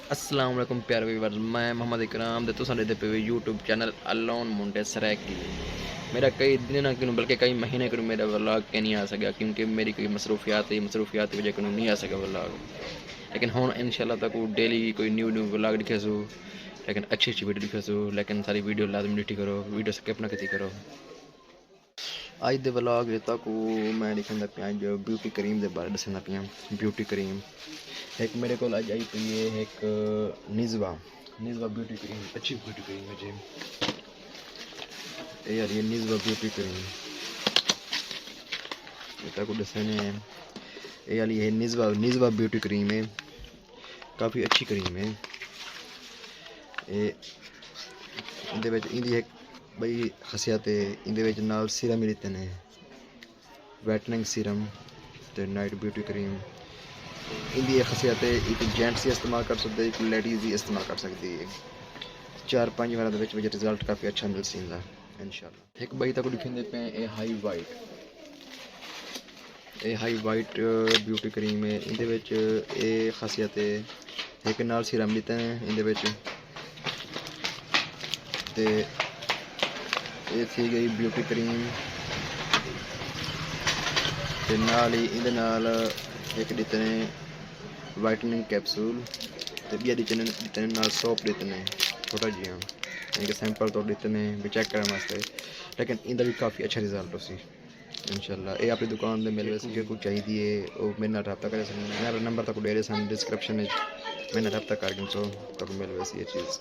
अस्सलाम वालेकुम प्यारे व्यूअर्स, मैं मोहम्मद इकराम तो तुसां दे पे यूट्यूब चैनल अलोन मुंडे सरायकी। मेरा कई दिन ना क्यों बल्कि कई महीने क्यों मेरा व्लॉग के नहीं आ सका क्योंकि मेरी कोई मसरूफियात की वजह क्यों नहीं आ सका व्लॉग। लेकिन हुण इंशाल्लाह तक डेली कोई न्यू व्लॉग दिखे सो, लेकिन अच्छी वीडियो दिखे सो, लेकिन सारी वीडियो लाजमी डिठी करो, वीडियो स्किप ना कती करो। अज दे व्लॉग तक मैं दिखांदा पिया जो ब्यूटी क्रीम के बारे दसना पिया। ब्यूटी क्रीम एक मेरे को अज आई पी है, एक निजवा ब्यूटी क्रीम, अच्छी ब्यूटी क्रीम है जी। यार ये निजवा ब्यूटी क्रीम को दसने ये वाली है। निजवा ब्यूटी क्रीम है, काफ़ी अच्छी क्रीम है। इंदी एक बड़ी खासियत है, इंदे नाल सीरम ही दिते ने, वैटनिंग सीरम तो नाइट ब्यूटी क्रीम। इंदी एक खासियत है, एक जेंट्स ही इस्तेमाल कर सकते, एक लेडीज़ ही इस्तेमाल कर सकती है। 4-5 बार रिजल्ट काफ़ी अच्छा मिल सकता इंशाल्लाह। एक बई तक दिखेंदे पे ए हाई वाइट ब्यूटी क्रीम है। इंदे विच ए खासियत है, एक नाल सीरम दिते हैं इंदे विच ते ये थी गई ब्यूटी क्रीम ते नाल ही इंदे नाल एक दिते ने वाइटनिंग कैप्सूल ते बिया दिते ने नाल सोप दिते ने छोटा जिहा, यानी कि सैंपल तो दिते ने भी चेक करने वास्ते। लेकिन इंदा भी काफ़ी अच्छा रिजल्ट उसी इंशाल्लाह। ये अपनी दुकान में मिल वैसे जो कुछ चाहिए वो मेरे नाल रब्ता करे सन, मेरा नंबर तक दे रहे सन डिस्क्रिप्शन में, मेरे नाल रब्ता कर सो तक मिल वैसी ये चीज़।